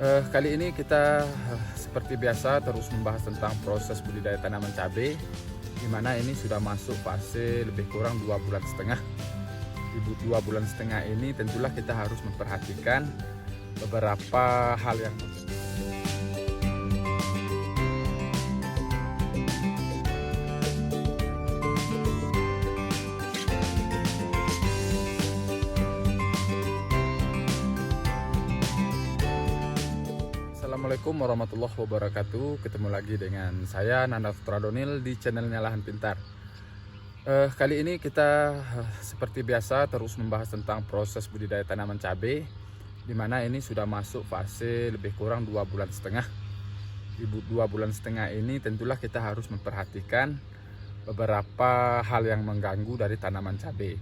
Kali ini kita seperti biasa terus membahas tentang proses budidaya tanaman cabai, di mana ini sudah masuk fase lebih kurang 2,5 bulan. Di 2,5 bulan ini tentulah kita harus memperhatikan beberapa hal yang Assalamualaikum warahmatullahi wabarakatuh. Ketemu lagi dengan saya Nanda Putradonil di channelnya Lahan Pintar. Kali ini kita seperti biasa terus membahas tentang proses budidaya tanaman cabai, di mana ini sudah masuk fase lebih kurang 2,5 bulan. Di 2,5 bulan ini tentulah kita harus memperhatikan beberapa hal yang mengganggu dari tanaman cabai.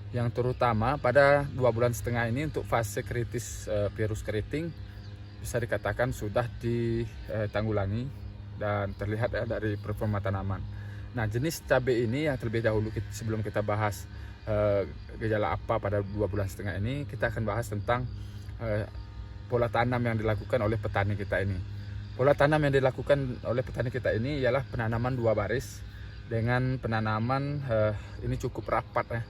Yang terutama pada 2,5 bulan ini untuk fase kritis virus keriting bisa dikatakan sudah ditanggulangi dan terlihat ya dari performa tanaman. Nah, jenis cabai ini yang terlebih dahulu sebelum kita bahas gejala apa pada 2,5 bulan ini, kita akan bahas tentang pola tanam yang dilakukan oleh petani kita ini. Pola tanam yang dilakukan oleh petani kita ini ialah penanaman 2 baris dengan penanaman ini cukup rapat ya,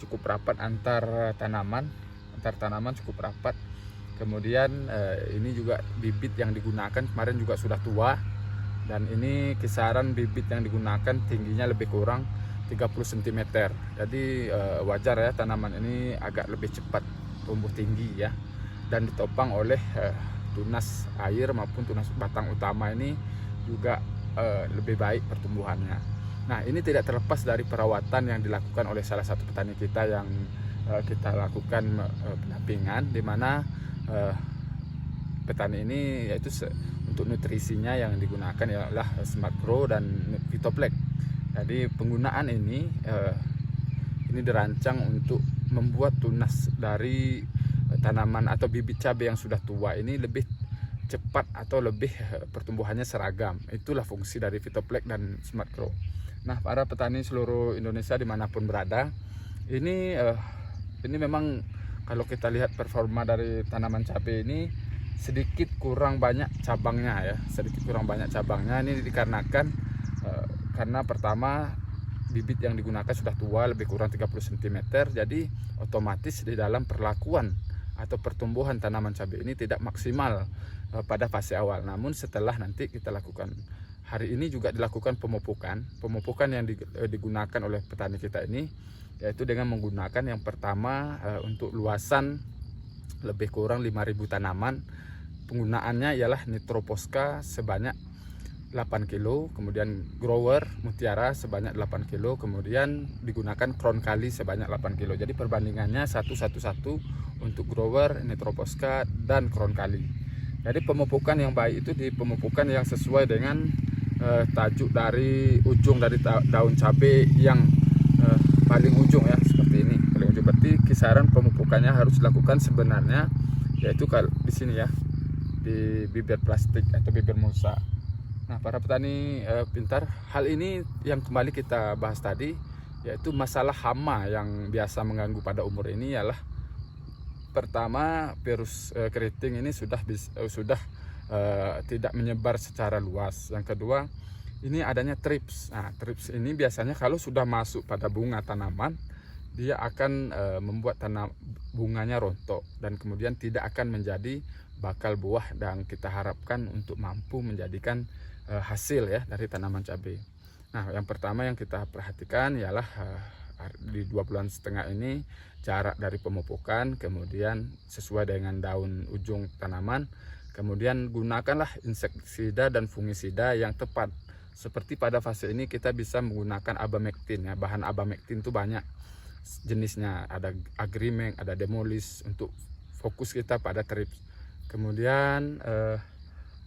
cukup rapat antar tanaman cukup rapat. Kemudian ini juga bibit yang digunakan kemarin juga sudah tua, dan ini kisaran bibit yang digunakan tingginya lebih kurang 30 cm. Jadi wajar ya tanaman ini agak lebih cepat tumbuh tinggi ya, dan ditopang oleh tunas air maupun tunas batang utama ini juga lebih baik pertumbuhannya. Nah, ini tidak terlepas dari perawatan yang dilakukan oleh salah satu petani kita yang kita lakukan pendampingan, di mana petani ini yaitu untuk nutrisinya yang digunakan ialah Smart Grow dan Vitoplex. Jadi penggunaan ini dirancang untuk membuat tunas dari tanaman atau bibit cabai yang sudah tua ini lebih cepat atau lebih pertumbuhannya seragam. Itulah fungsi dari Vitoplex dan Smart Grow. Nah, para petani seluruh Indonesia dimanapun berada, ini memang kalau kita lihat performa dari tanaman cabai ini sedikit kurang banyak cabangnya ya, Ini dikarenakan karena pertama bibit yang digunakan sudah tua, lebih kurang 30 cm. Jadi otomatis di dalam perlakuan atau pertumbuhan tanaman cabai ini tidak maksimal pada fase awal. Namun setelah nanti kita lakukan, hari ini juga dilakukan pemupukan yang digunakan oleh petani kita ini, yaitu dengan menggunakan yang pertama untuk luasan lebih kurang 5.000 tanaman. Penggunaannya ialah Nitroposca sebanyak 8 kg, kemudian grower Mutiara sebanyak 8 kg, kemudian digunakan Crown Kali sebanyak 8 kg. Jadi perbandingannya 1-1-1 untuk grower, Nitroposca dan Crown Kali. Jadi pemupukan yang baik itu di pemupukan yang sesuai dengan tajuk dari ujung dari daun cabai yang paling ujung ya, seperti ini. Paling ujung berarti kisaran pemupukannya harus dilakukan sebenarnya yaitu kalau di sini ya, di bibir plastik atau bibir mulsa. Nah, para petani pintar, hal ini yang kembali kita bahas tadi, yaitu masalah hama yang biasa mengganggu pada umur ini ialah pertama virus keriting ini sudah tidak menyebar secara luas. Yang kedua, ini adanya trips. Nah, trips ini biasanya kalau sudah masuk pada bunga tanaman, dia akan membuat bunganya rontok dan kemudian tidak akan menjadi bakal buah yang kita harapkan untuk mampu menjadikan hasil ya dari tanaman cabai. Nah, yang pertama yang kita perhatikan ialah di 2,5 bulan ini jarak dari pemupukan, kemudian sesuai dengan daun ujung tanaman, kemudian gunakanlah insektisida dan fungisida yang tepat. Seperti pada fase ini kita bisa menggunakan abamectin ya. Bahan abamectin itu banyak jenisnya, ada Agrimex, ada Demolis, untuk fokus kita pada trips. Kemudian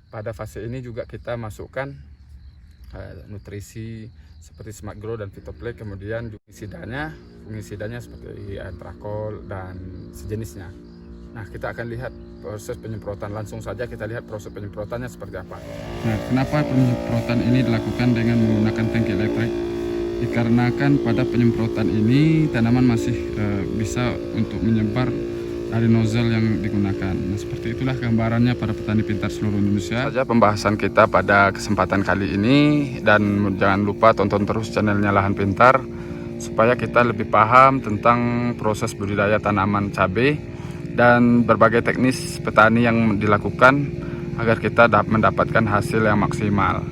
pada fase ini juga kita masukkan nutrisi seperti Smart Grow dan Vitoplex, kemudian fungisidanya seperti Antrakol dan sejenisnya. Nah, kita akan lihat proses penyemprotan. Langsung saja kita lihat proses penyemprotannya seperti apa. Nah, kenapa penyemprotan ini dilakukan dengan menggunakan tangki elektrik? Dikarenakan pada penyemprotan ini tanaman masih bisa untuk menyebar dari nozzle yang digunakan. Nah, seperti itulah gambarannya para petani pintar seluruh Indonesia. Saja pembahasan kita pada kesempatan kali ini, dan jangan lupa tonton terus channelnya Lahan Pintar supaya kita lebih paham tentang proses budidaya tanaman cabai dan berbagai teknis petani yang dilakukan agar kita mendapatkan hasil yang maksimal.